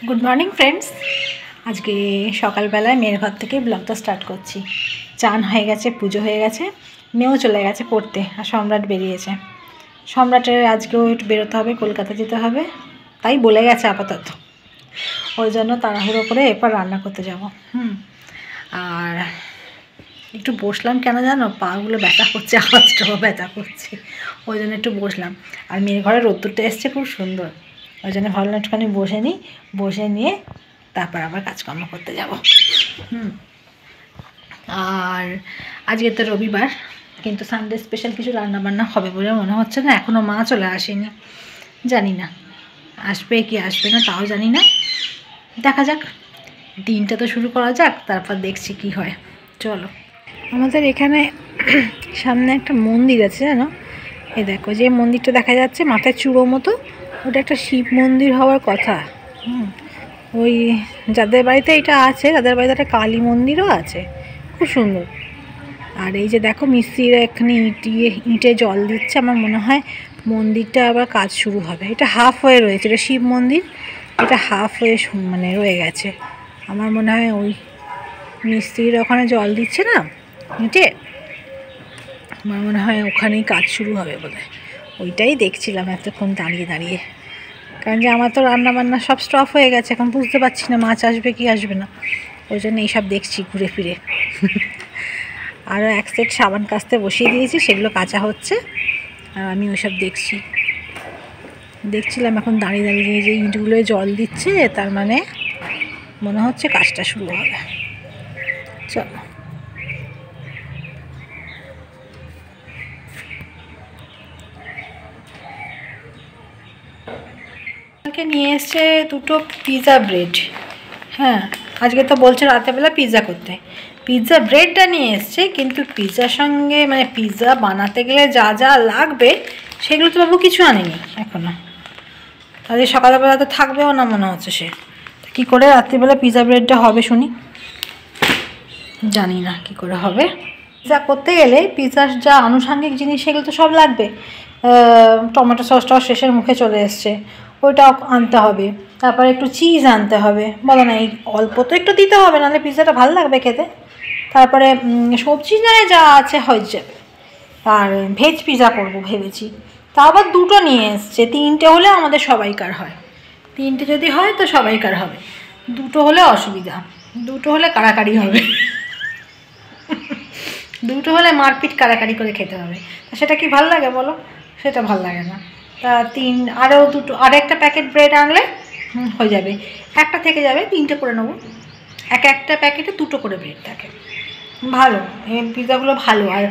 Good morning friends. आज के सकाल बेलाय मेয়ের घर থেকে ব্লগটা স্টার্ট করছি। চান হয়ে গেছে, পুজো হয়ে গেছে, মেয়েও চলে গেছে পড়তে, আর সম্রাট বেরিয়েছে। সম্রাটের আজকেও একটু বেরোতে হবে, কলকাতা যেতে হবে, তাই বলে গেছে আপাতত। ওই জন্য তাড়াহুড়ো করে এরপর রান্না করতে যাব। আর একটু বসলাম, কেন জানো, পাগুলো ব্যথা করছে, আওয়াজটাও ব্যথা করছে, ওই জন্য একটু বসলাম। আর মেয়ের ঘরে রোদ্দুরটা এসছে খুব সুন্দর, ওই জন্য ভাবলাম একটুখানি বসে নিই, বসে নিয়ে তারপর আবার কাজকর্ম করতে যাব। আর আজকে তো রবিবার, কিন্তু সানডে স্পেশাল কিছু রান্নাবান্না হবে বলে মনে হচ্ছে না। এখনও মা চলে আসেনি, জানি না আসবে কি আসবে না, তাও জানি না। দেখা যাক, দিনটা তো শুরু করা যাক, তারপর দেখছি কি হয়। চলো, আমাদের এখানে সামনে একটা মন্দির আছে, জানো, এই দেখো যে মন্দিরটা দেখা যাচ্ছে মাথায় চূড়ো মতো, ওটা একটা শিব মন্দির হওয়ার কথা। ওই যাদের বাড়িতে এটা আছে তাদের বাড়িতে একটা কালী মন্দিরও আছে, খুব সুন্দর। আর এই যে দেখো মিস্ত্রিরা এখানে ইঁটে জল দিচ্ছে, আমার মনে হয় মন্দিরটা আবার কাজ শুরু হবে। এটা হাফ হয়ে রয়েছে, এটা শিব মন্দির, এটা হাফ হয়ে মানে রয়ে গেছে। আমার মনে হয় ওই মিস্ত্রিরা ওখানে জল দিচ্ছে না ইঁটে, আমার মনে হয় ওখানেই কাজ শুরু হবে বোধহয়। ওইটাই দেখছিলাম এতক্ষণ দাঁড়িয়ে দাঁড়িয়ে, কারণ যে আমার তো রান্নাবান্না সব স্টপ হয়ে গেছে, এখন বুঝতে পারছি না মাছ আসবে কি আসবে না, ওই জন্য এইসব দেখছি ঘুরে ফিরে। আরও এক সেট সাবান কাচতে বসিয়ে দিয়েছি, সেগুলো কাচা হচ্ছে, আর আমি ওইসব দেখছিলাম এখন দাঁড়িয়ে দাঁড়িয়ে যে ইঁটগুলোয় জল দিচ্ছে, তার মানে মনে হচ্ছে কাজটা শুরু হবে। চলো, নিয়ে এসছে দুটো পিৎজা ব্রেড। হ্যাঁ, আজকে তো বলছে রাতেরবেলা পিৎজা করতে, পিৎজা ব্রেডটা নিয়ে এসছে, কিন্তু পিৎজার সঙ্গে মানে পিৎজা বানাতে গেলে যা যা লাগবে সেগুলো তো বাবু কিছু আনেনি এখনও। তাহলে সকালবেলা তো থাকবেও না মনে হচ্ছে সে। কী করে রাত্রিবেলা পিৎজা ব্রেডটা হবে শুনি, জানি না কী করে হবে। পিৎজা করতে গেলে পিৎজার যা আনুষঙ্গিক জিনিস সেগুলো তো সব লাগবে। টমেটো সসটাও শেষের মুখে চলে এসছে, ওইটাও আনতে হবে। তারপরে একটু চিজ আনতে হবে, বলো না, এই অল্প তো একটু দিতে হবে, নাহলে পিৎজাটা ভালো লাগবে খেতে। তারপরে সবজি নয় যা আছে হয়ে যাবে। আর ভেজ পিৎজা করবো ভেবেছি, তা আবার দুটো নিয়ে এসছে। তিনটে হলে আমাদের সবাইকার হয়, তিনটে যদি হয় তো সবাইকার হবে, দুটো হলে অসুবিধা, দুটো হলে কাড়াকাড়ি হবে, দুটো হলে মারপিট কাড়াকাড়ি করে খেতে হবে। সেটা কি ভালো লাগে বলো, সেটা ভালো লাগে না। তা আরও দুটো, আরেকটা প্যাকেট ব্রেড আনলে হয়ে যাবে, একটা থেকে যাবে, তিনটে করে নেবো। একটা প্যাকেটে দুটো করে ব্রেড থাকে, ভালো এই পিৎজাগুলো ভালো। আর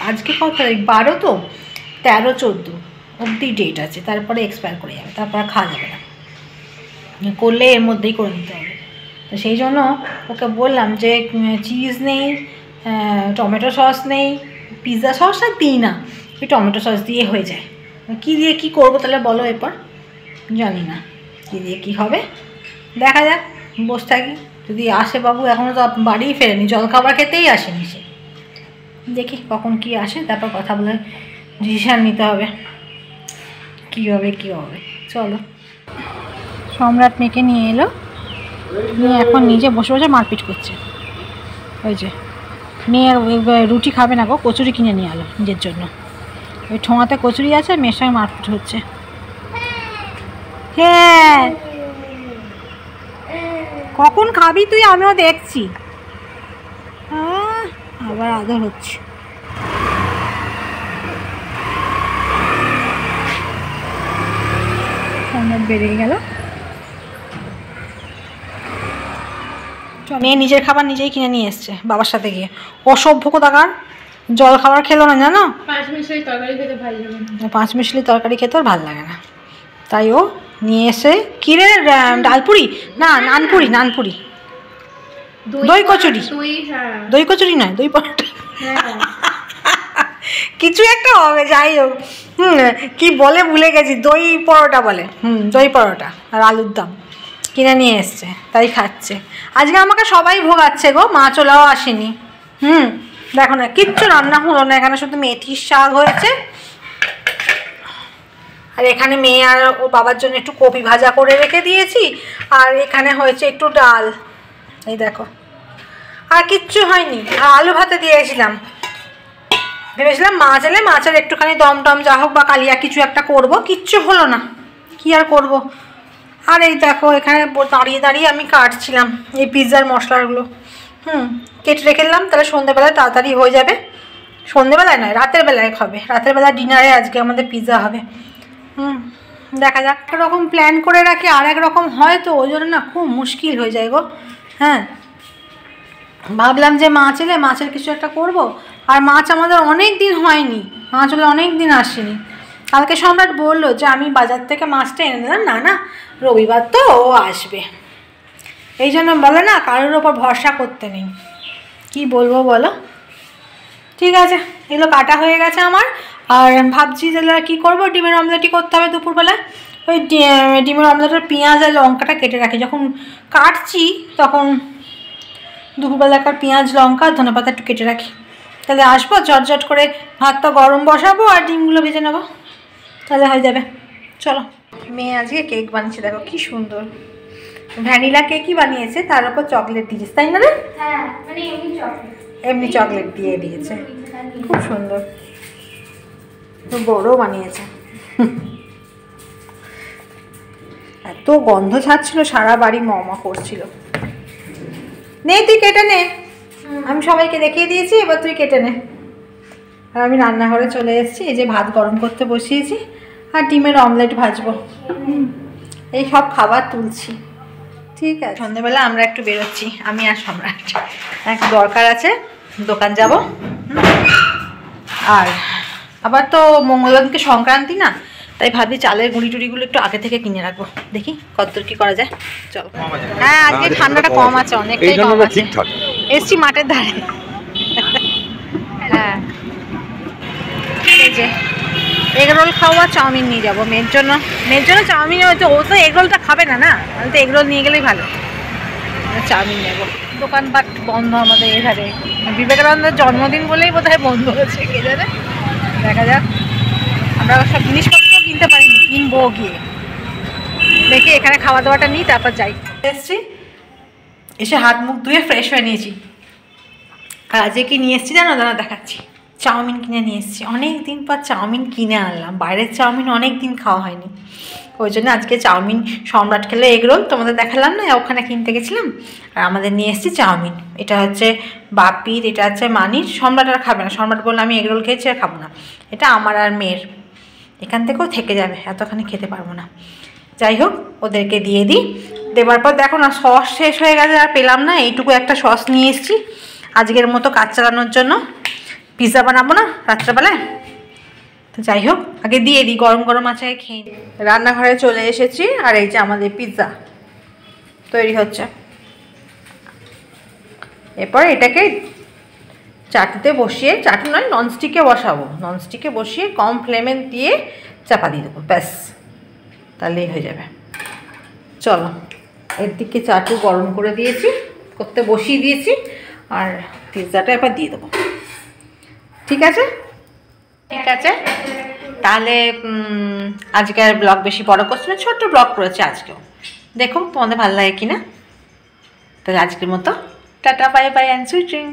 আজকে কত তারিখ, 12, তো 13-14 অবধি ডেট আছে, তারপরে এক্সপায়ার করে যাবে, তারপরে খাওয়া যাবে না, করলে এর মধ্যেই করে নিতে হবে। তো সেই জন্য ওকে বললাম যে চিজ নেই, টমেটো সস নেই, পিৎজা সস আর দিই না, ওই টমেটো সস দিয়ে হয়ে যায়। কী দিয়ে কী করবো তাহলে বলো, এরপর জানি না কী দিয়ে কী হবে, দেখা যাক, বসে থাকি। যদি আসে বাবু, এখনও তো বাড়িই ফেরেনি, জলখাবার খেতেই আসেনি সে, দেখি কখন কি আসে, তারপর কথা বলে ডিসিশান নিতে হবে কী হবে কী হবে। চলো, সম্রাট মেয়েকে নিয়ে এলো, নিয়ে এখন নিজে বসে বসে মারপিট করছে। ওই যে মেয়ে রুটি খাবে না গো, কচুরি কিনে নিয়ে এলো নিজের জন্য, ওই ঠোঙাতে কচুরি আছে, মেয়ের সঙ্গে মারপিট হচ্ছে। হ্যাঁ, কখন খাবি তুই, আমিও দেখছি। আবার আদর হচ্ছে। সম্রাট বেরিয়ে গেল। মেয়ে নিজের খাবার নিজেই কিনে নিয়ে এসছে বাবার সাথে গিয়ে, অসভ্য কোথাকার, জল খাবার খেলো না জানো, 5 মিশালি তরকারি খেতে ভালো লাগে না, 5 মিশালি তরকারি খেতে ওর ভালো লাগে না, তাই ও নিয়ে এসে কিরে ডালপুরি না নানপুরি, দই কচুরি, দই কচুরি নয়, দই পরোটা, কিছু একটা হবে, যাই হোক। কি বলে ভুলে গেছি, দই পরোটা বলে, দই পরোটা আর আলুর দম কিনে নিয়ে এসছে, তাই খাচ্ছে। আজকে আমাকে সবাই ভোগাচ্ছে গো, মা চলেও আসেনি। দেখো না, কিচ্ছু রান্না হলো না এখানে, শুধু মেথির শাক হয়েছে আর এখানে মেয়ে আর ওর বাবার জন্য একটু কপি ভাজা করে রেখে দিয়েছি, আর এখানে হয়েছে একটু ডাল, এই দেখো, আর কিচ্ছু হয়নি। আর আলু ভাতে দিয়েছিলাম, ভেবেছিলাম মাছ এলে মাছের একটুখানি দম টম যা হোক বা কালিয়া কিছু একটা করব, কিচ্ছু হলো না, কি আর করব। আর এই দেখো এখানে দাঁড়িয়ে দাঁড়িয়ে আমি কাটছিলাম এই পিৎজার মশলাগুলো, কেটে রেখে দিলাম, তাহলে সন্ধ্যেবেলায় তাড়াতাড়ি হয়ে যাবে। সন্ধ্যেবেলায় নয়, রাতের বেলায় হবে, রাতের বেলা ডিনারে আজকে আমাদের পিৎজা হবে। দেখা যাক, একরকম প্ল্যান করে রাখি আর একরকম হয়, তো ওই জন্য না খুব মুশকিল হয়ে যায় গো। হ্যাঁ, ভাবলাম যে মাছ এলে মাছের কিছু একটা করব, আর মাছ আমাদের অনেক দিন হয়নি, মাছ হলে অনেক দিন আসেনি। কালকে সম্রাট বললো যে আমি বাজার থেকে মাছটা এনে দিলাম, না না রবিবার তো ও আসবে, এই জন্য বলে না কারোর ওপর ভরসা করতে নেই, কি বলবো বলো। ঠিক আছে, এগুলো কাটা হয়ে গেছে আমার। আর ভাবছি তাহলে কী করবো, ডিমের অমলেটই করতে হবে দুপুরবেলায়। ওই ডিমের অমলেটের পেঁয়াজ আর লঙ্কাটা কেটে রাখি, যখন কাটছি তখন দুপুরবেলা একটা পেঁয়াজ লঙ্কা ধনেপাতা একটু কেটে রাখি, তাহলে আসবো ঝটঝট করে ভাতটা গরম বসাবো আর ডিমগুলো ভেজে নেবো, তাহলে হয়ে যাবে। চলো, মেয়ে আজকে কেক বানিয়েছে, দেখো কি সুন্দর, ভ্যানিলা কেকই বানিয়েছে, তার উপর চকলেট দিয়েছে, তাই না রে? হ্যাঁ, মানে এমনি চকলেট দিয়ে দিয়েছে, খুব সুন্দর, বড়ও বানিয়েছে। এত গন্ধ ছাড়ছিল, সারা বাড়ি মমা করছিল। নে তুই কেটে নে, আমি সবাইকে দেখিয়ে দিয়েছি, এবার তুই কেটে নে। আর আমি রান্নাঘরে চলে এসেছি, এই যে ভাত গরম করতে বসিয়েছি আর ডিমের অমলেট ভাজবো, এই সব খাবার তুলছি। ঠিক আছে, সন্ধ্যেবেলা আমরা একটু বেরোচ্ছি, আমি আর সম্রাট, একটু দরকার আছে, দোকান যাব। আর আবার তো মঙ্গলবারকে সংক্রান্তি না, তাই ভাবি চালের গুঁড়ি টুড়িগুলো একটু আগে থেকে কিনে রাখবো, দেখি কতদূর কি করা যায়। চলো, হ্যাঁ আজকে ঠান্ডাটা কম আছে, অনেকটাই কম আছে। এসছি মাঠের ধারে। হ্যাঁ, এই যে এগরোল খাওয়া, চাউমিন নিয়ে যাবো মেয়ের জন্য, চাউমিন হচ্ছে, ও তো এগরোলটা খাবে না, না তো এগরোল নিয়ে গেলেই ভালো, চাউমিন নেবো। দোকানপাট বন্ধ আমাদের এধারে, বিবেকানন্দের জন্মদিন বলেই বোধ হয় বন্ধ হয়েছে, কে জানে, দেখা যাক। আমরা সব জিনিসপত্র কিনতে পারিনি, কিনবো গিয়ে, দেখি এখানে খাওয়া দাওয়াটা নিই তারপর যাই। এসছি, এসে হাত মুখ ধুয়ে ফ্রেশ হয়ে নিয়েছি। আর আজকে কি নিয়ে এসেছি জানো, দাদা দেখাচ্ছি, চাউমিন কিনে নিয়ে এসেছি, অনেক দিন পর চাউমিন কিনে আনলাম, বাইরের চাউমিন অনেক দিন খাওয়া হয়নি, ওই জন্য আজকে চাউমিন। সম্রাট খেলে এগরোল, তোমাদের দেখালাম না, ওখানে কিনতে গেছিলাম, আর আমাদের নিয়ে এসেছি চাউমিন। এটা হচ্ছে বাপির, এটা হচ্ছে মানির, সম্রাট আর খাবে না, সম্রাট বললো আমি এগরোল খেয়েছি আর খাবো না, এটা আমার আর মেয়ের, এখান থেকেও থেকে যাবে, এতখানি খেতে পারবো না। যাই হোক, ওদেরকে দিয়ে দিই, দেওয়ার পর দেখো না সস শেষ হয়ে গেছে, আর পেলাম না, এইটুকু একটা সস নিয়ে এসেছি আজকের মতো কাজ চালানোর জন্য, পিৎজা বানাবো না রাত্রেবেলায়, তো যাই হোক আগে দিয়ে দিই, গরম গরম আছে খেয়ে। রান্নাঘরে চলে এসেছি, আর এই যে আমাদের পিৎজা তৈরি হচ্ছে। এরপর এটাকে চাটুতে বসিয়ে, চাটু নয় ননস্টিকে বসাবো, ননস্টিকে বসিয়ে কম ফ্লেমে দিয়ে চাপা দিয়ে দেবো, ব্যাস তাহলেই হয়ে যাবে। চলো, এর দিকে চাটু গরম করে দিয়েছি, করতে বসিয়ে দিয়েছি, আর পিৎজাটা এবার দিয়ে দেবো। ঠিক আছে, ঠিক আছে, তাহলে আজকের ব্লগ বেশি বড় করছি না, ছোট্ট ব্লগ করেছে আজকেও, দেখো তোমাদের ভালো লাগে কিনা। তাহলে আজকের মতো tata, bye bye and sweet dream.